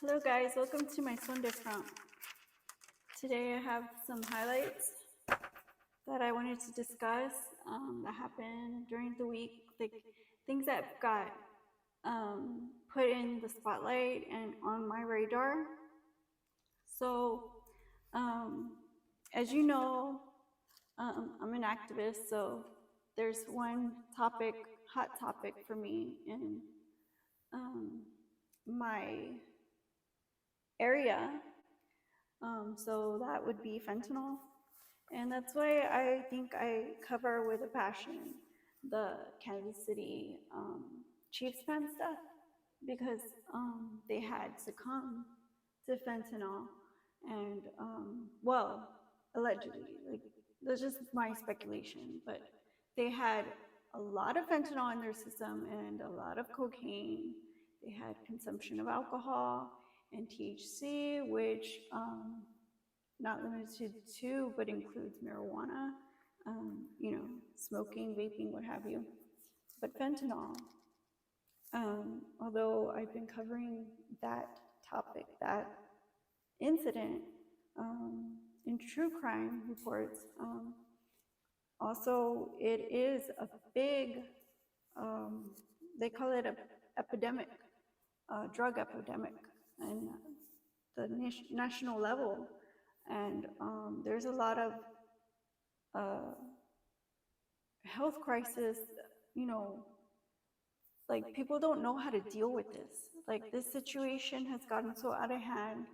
Hello guys, welcome to my Sunday front. Today I have some highlights that I wanted to discuss that happened during the week, like things that got put in the spotlight and on my radar. So, um, as you know, I'm an activist, so there's one topic, hot topic for me in um, my area. So that would be fentanyl. And that's why I think I cover with a passion the Kansas City Chiefs fan stuff because they had succumbed to fentanyl and, well, allegedly, like, that's just my speculation, but they had a lot of fentanyl in their system and a lot of cocaine. They had consumption of alcohol and THC, which not limited to, but includes marijuana, smoking, vaping, what have you. But fentanyl, although I've been covering that topic, that incident in true crime reports, also it is a big, um, they call it a epidemic, drug epidemic, and the national level. And there's a lot of uh, health crisis, you know, like people don't know how to deal with this. Like this situation has gotten so out of hand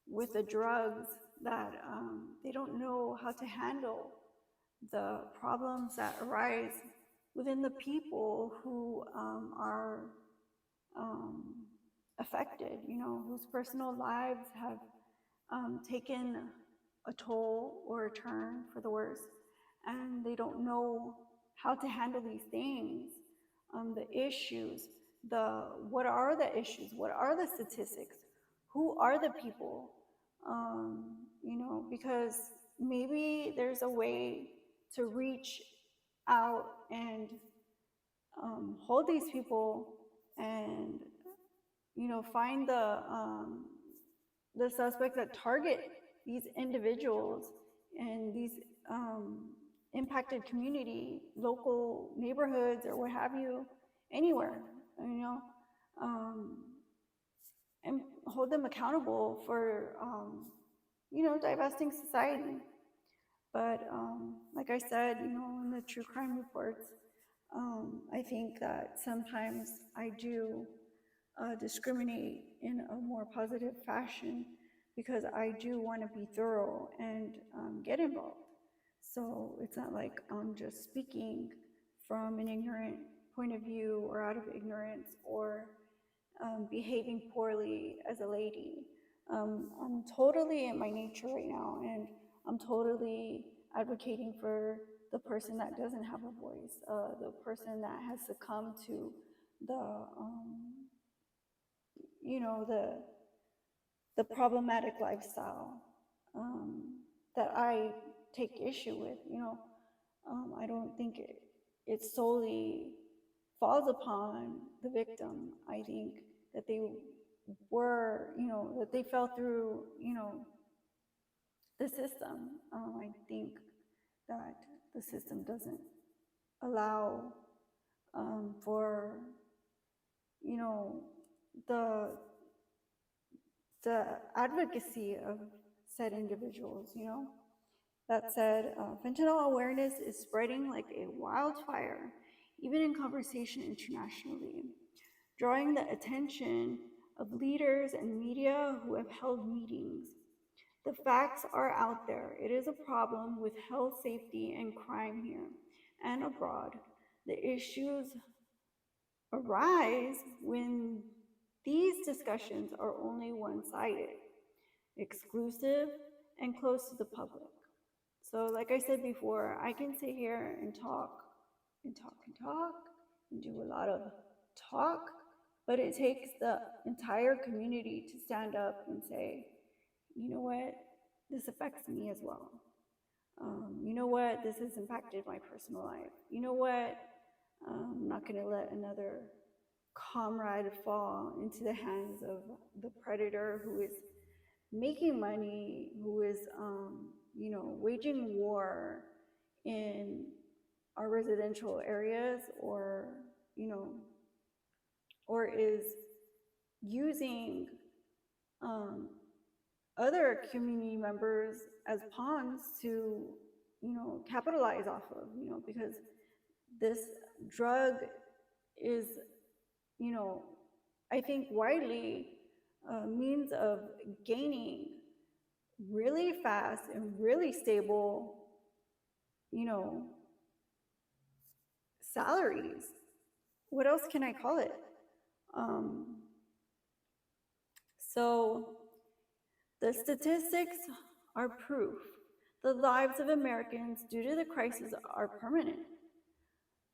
with the drugs that they don't know how to handle the problems that arise within the people who are um, affected, you know, whose personal lives have taken a toll or a turn for the worse, and they don't know how to handle these things, the issues, the what are the issues, what are the statistics, who are the people, because maybe there's a way to reach out and hold these people and find the suspects that target these individuals and these um, impacted community, local neighborhoods, or what have you, anywhere, you know, um, and hold them accountable for, divesting society. But like I said, in the true crime reports, I think that sometimes I do discriminate in a more positive fashion because I do want to be thorough and get involved. So it's not like I'm just speaking from an ignorant point of view or out of ignorance or behaving poorly as a lady. I'm totally in my nature right now, and I'm totally advocating for the person that doesn't have a voice, the person that has succumbed to the the problematic lifestyle that I take issue with. I don't think it solely falls upon the victim. I think that they were, that they fell through, the system. I think that the system doesn't allow for, you know, the the advocacy of said individuals, That said, fentanyl awareness is spreading like a wildfire, even in conversation internationally, drawing the attention of leaders and media who have held meetings. The facts are out there. It is a problem with health, safety, and crime here and abroad. The issues arise when these discussions are only one sided, exclusive, and close to the public. So, like I said before, I can sit here and talk and talk and talk and do a lot of talk, but it takes the entire community to stand up and say, you know what, this affects me as well. You know what, this has impacted my personal life. You know what, I'm not going to let another comrade fall into the hands of the predator who is making money, who is, waging war in our residential areas, or, you know, or is using other community members as pawns to, capitalize off of, because this drug is, you know, I think widely a means of gaining really fast and really stable, you know, salaries. What else can I call it? Um, so the statistics are proof. The lives of Americans due to the crisis are permanent.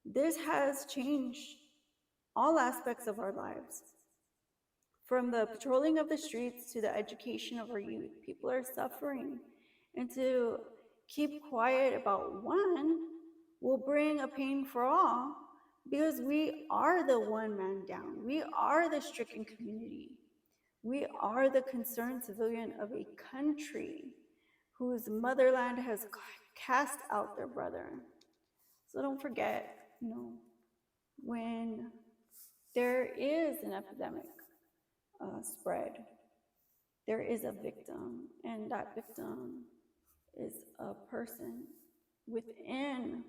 This has changed all aspects of our lives. From the patrolling of the streets to the education of our youth, people are suffering. And to keep quiet about one will bring a pain for all, because we are the one man down. We are the stricken community. We are the concerned civilian of a country whose motherland has cast out their brother. So don't forget, when there is an epidemic spread, there is a victim, and that victim is a person within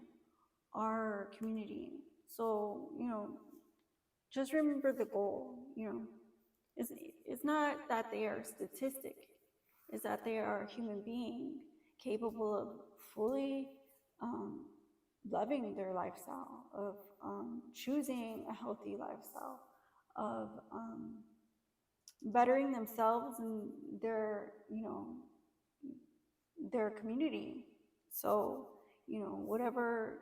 our community. So, just remember the goal, it's not that they are a statistic, it's that they are a human being capable of fully loving their lifestyle, of choosing a healthy lifestyle, of bettering themselves and their community. So, whatever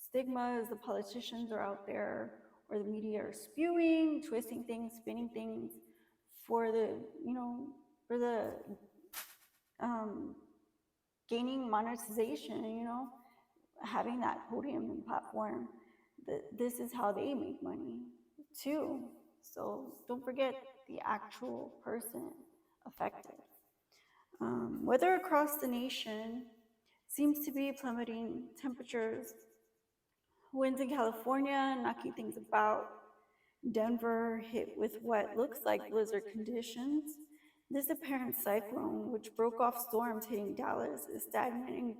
stigmas the politicians are out there or the media are spewing, twisting things, spinning things for the, gaining monetization, having that podium and platform, this is how they make money too. So don't forget the actual person affected. Weather across the nation seems to be plummeting. Temperatures, winds in California knocking things about. Denver hit with what looks like blizzard conditions. This apparent cyclone, which broke off storms hitting Dallas, is stagnant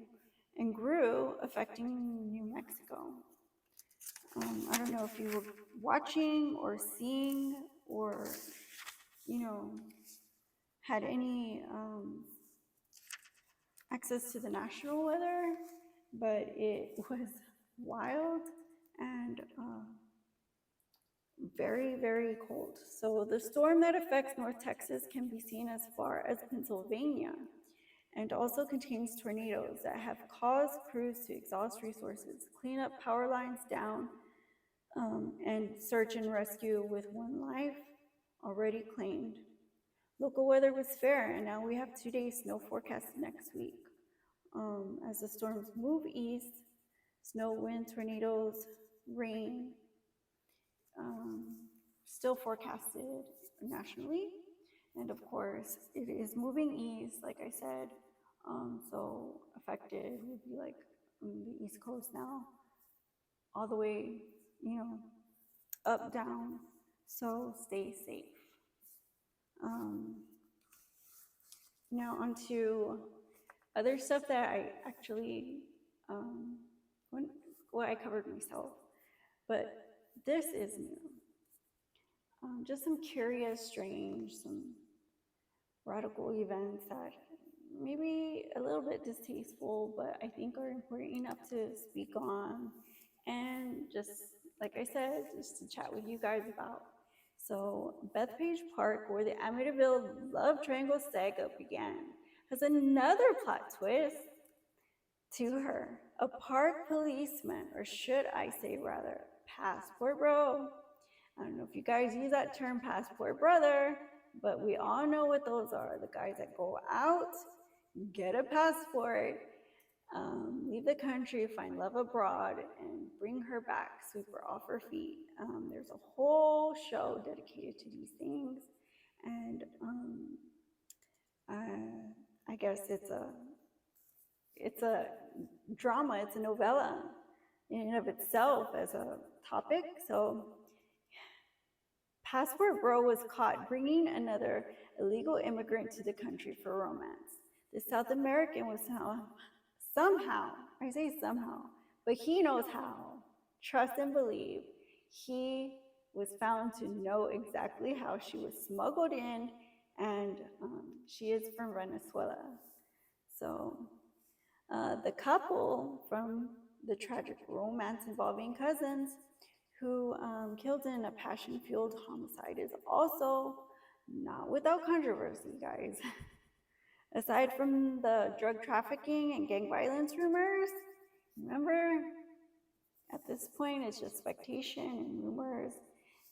and grew, affecting New Mexico. I don't know if you were watching or seeing or, had any access to the national weather, but it was wild and very, very cold. So the storm that affects North Texas can be seen as far as Pennsylvania, and also contains tornadoes that have caused crews to exhaust resources, clean up power lines down, and search and rescue with one life already claimed. Local weather was fair, and now we have 2 days snow forecast next week. As the storms move east, snow, wind, tornadoes, rain, still forecasted nationally. And of course, it is moving east, like I said, so affected would be like the East Coast now, all the way, up, down. So stay safe. Now onto other stuff that I actually, what I covered myself, but this is new. Just some curious, strange, some radical events that maybe a little bit distasteful, but I think are important enough to speak on, and just, like I said, just to chat with you guys about. So Bethpage Park, where the Amityville love triangle saga began, has another plot twist to her. A park policeman, or should I say rather, passport bro. I don't know if you guys use that term, passport brother, but we all know what those are. The guys that go out, get a passport, leave the country, find love abroad, and bring her back, sweep her off her feet. There's a whole show dedicated to these things, and I guess it's a drama, it's a novella in and of itself as a topic. So Passport Bro was caught bringing another illegal immigrant to the country for romance. The South American was somehow, I say somehow, but he knows how, trust and believe, he was found to know exactly how she was smuggled in, and she is from Venezuela. So the couple from the tragic romance involving cousins who killed in a passion-fueled homicide is also not without controversy, guys. Aside from the drug trafficking and gang violence rumors, remember, at this point, it's just speculation and rumors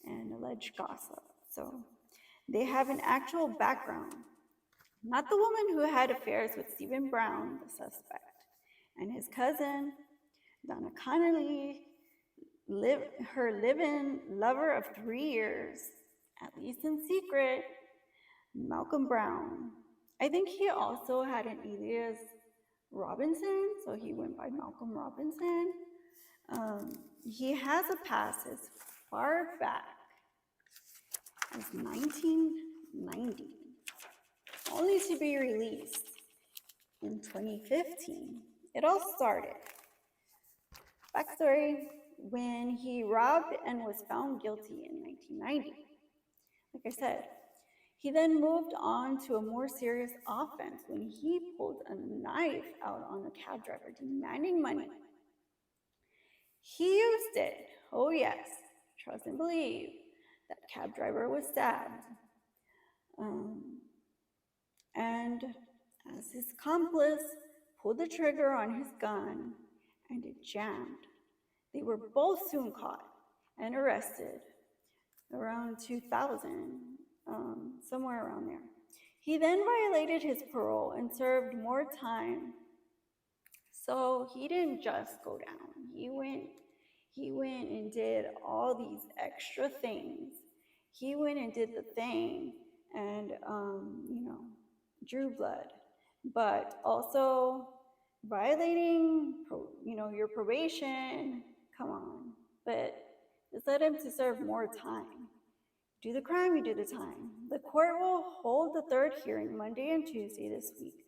and alleged gossip. So they have an actual background. Not the woman who had affairs with Stephen Brown, the suspect, and his cousin, Donna Connolly, her live-in lover of 3 years, at least in secret, Malcolm Brown. I think he also had an alias Robinson, so he went by Malcolm Robinson. He has a past as far back as 1990, only to be released in 2015. It all started. Backstory: when he robbed and was found guilty in 1990. Like I said, he then moved on to a more serious offense when he pulled a knife out on a cab driver demanding money. He used it, oh yes, trust and believe, that cab driver was stabbed. And as his accomplice pulled the trigger on his gun and it jammed, they were both soon caught and arrested around 2000, somewhere around there. He then violated his parole and served more time. So he didn't just go down. He went and did all these extra things. He went and did the thing and, drew blood, but also violating, your probation. Come on. But this led him to serve more time. Do the crime, you do the time. The court will hold the third hearing Monday and Tuesday this week,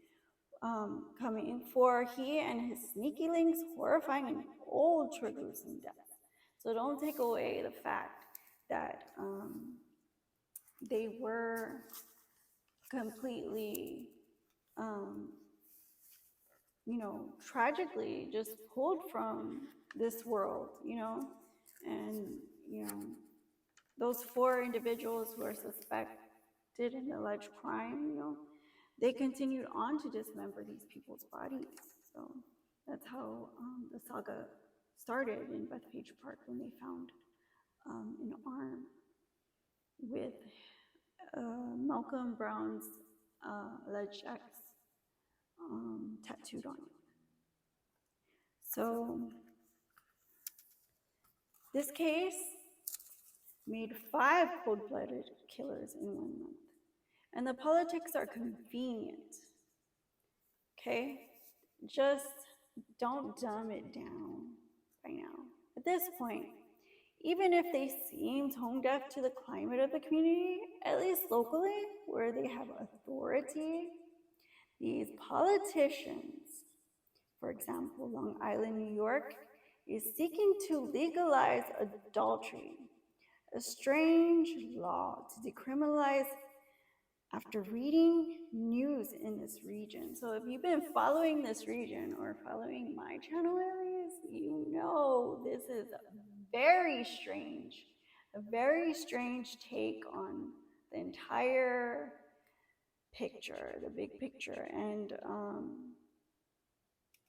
coming for he and his sneaky links horrifying and ultra gruesome death. So don't take away the fact that they were completely, tragically just pulled from this world, and, those 4 individuals who are suspected in the alleged crime, they continued on to dismember these people's bodies. So that's how the saga started in Bethpage Park when they found an arm with Malcolm Brown's alleged ex tattooed on it. So this case made 5 cold-blooded killers in 1 month. And the politics are convenient, okay? Just don't dumb it down by now. At this point, even if they seem tone deaf to the climate of the community, at least locally, where they have authority, these politicians, for example, Long Island, New York, is seeking to legalize adultery, a strange law to decriminalize after reading news in this region. So if you've been following this region or following my channel at least, you know this is very strange, a very strange take on the entire picture, the big picture. And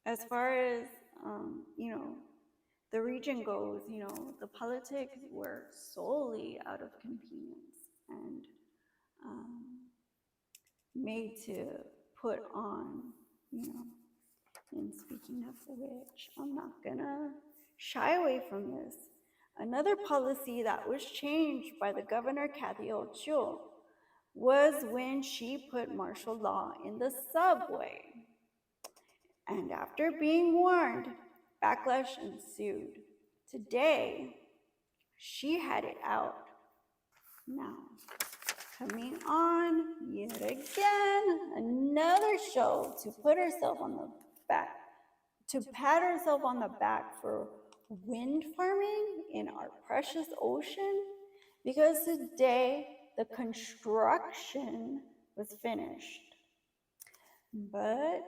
as far as, the region goes, the politics were solely out of convenience and made to put on, And speaking of which, I'm not gonna shy away from this. Another policy that was changed by the governor Kathy Hochul was when she put martial law in the subway. And after being warned, backlash ensued. Today, she had it out. Now, coming on yet again, another show to put herself on the back, to pat herself on the back for wind farming in our precious ocean, because today the construction was finished. But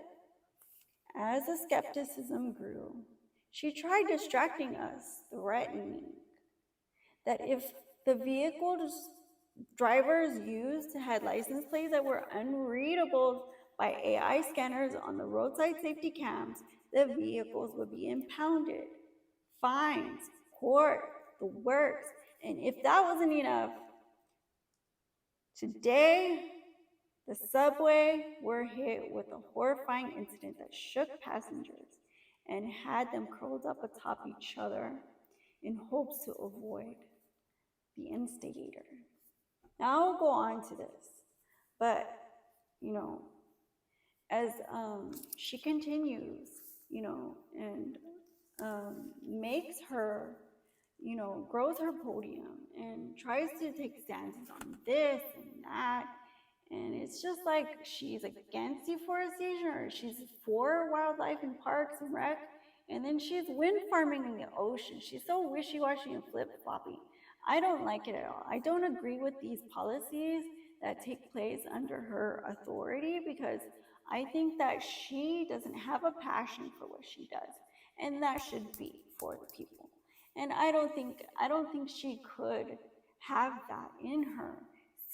as the skepticism grew, she tried distracting us, threatening that if the vehicles drivers used had license plates that were unreadable by AI scanners on the roadside safety cams, the vehicles would be impounded, fines, court, the works. And if that wasn't enough, today the subway were hit with a horrifying incident that shook passengers and had them curled up atop each other in hopes to avoid the instigator. Now I'll go on to this, but as she continues, and makes her, grows her podium and tries to take stances on this and that. And it's just like she's against deforestation or she's for wildlife and parks and rec. And then she's wind farming in the ocean. She's so wishy-washy and flip-floppy. I don't like it at all. I don't agree with these policies that take place under her authority because I think that she doesn't have a passion for what she does. And that should be for the people. And I don't think she could have that in her.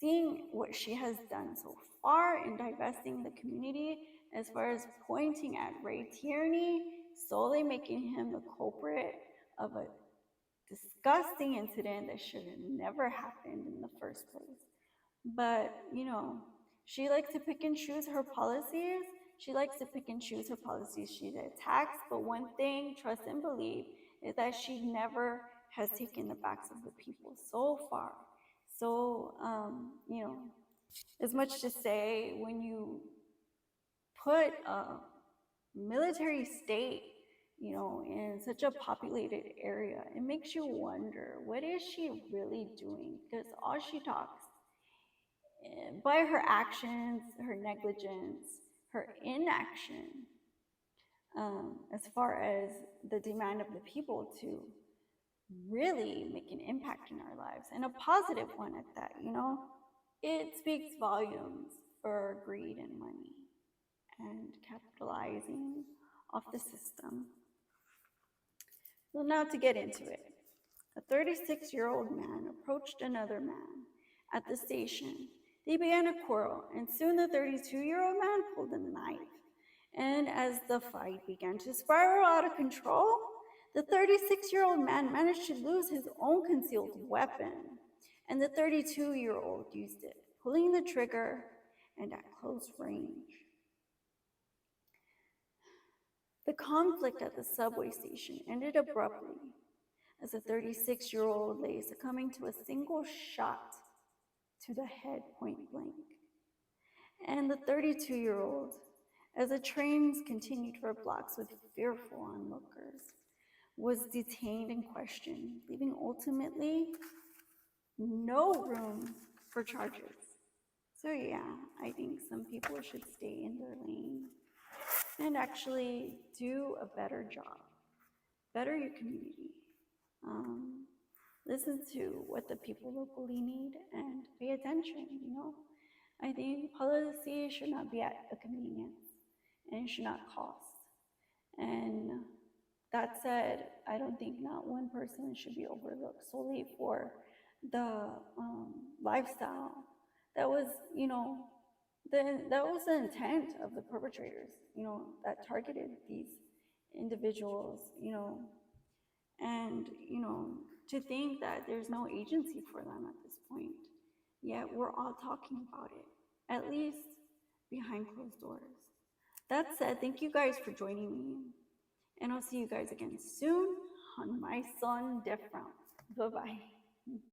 Seeing what she has done so far in divesting the community, as far as pointing at Ray Tierney, solely making him the culprit of a disgusting incident that should have never happened in the first place. But, she likes to pick and choose her policies. She attacks, but one thing, trust and believe, is that she never has taken the backs of the people so far. So, as much to say, when you put a military state, in such a populated area, it makes you wonder, what is she really doing? Because all she talks, by her actions, her negligence, her inaction, as far as the demand of the people to really make an impact in our lives, and a positive one at that, it speaks volumes for greed and money and capitalizing off the system. Well, now to get into it. A 36-year-old man approached another man at the station. They began a quarrel, and soon the 32-year-old man pulled a knife. And as the fight began to spiral out of control, the 36-year-old man managed to lose his own concealed weapon, and the 32-year-old used it, pulling the trigger and at close range. The conflict at the subway station ended abruptly as the 36-year-old lay succumbing to a single shot to the head point blank. And the 32-year-old, as the trains continued for blocks with fearful onlookers, was detained and questioned, leaving ultimately no room for charges. So yeah, I think some people should stay in their lane and actually do a better job, better your community. Listen to what the people locally need and pay attention, I think policy should not be at a convenience and it should not cost. And that said, I don't think not one person should be overlooked solely for the lifestyle that was, that was the intent of the perpetrators, that targeted these individuals, and, to think that there's no agency for them at this point, yet we're all talking about it, at least behind closed doors. that said, thank you guys for joining me. And I'll see you guys again soon on My Son Different. Bye bye.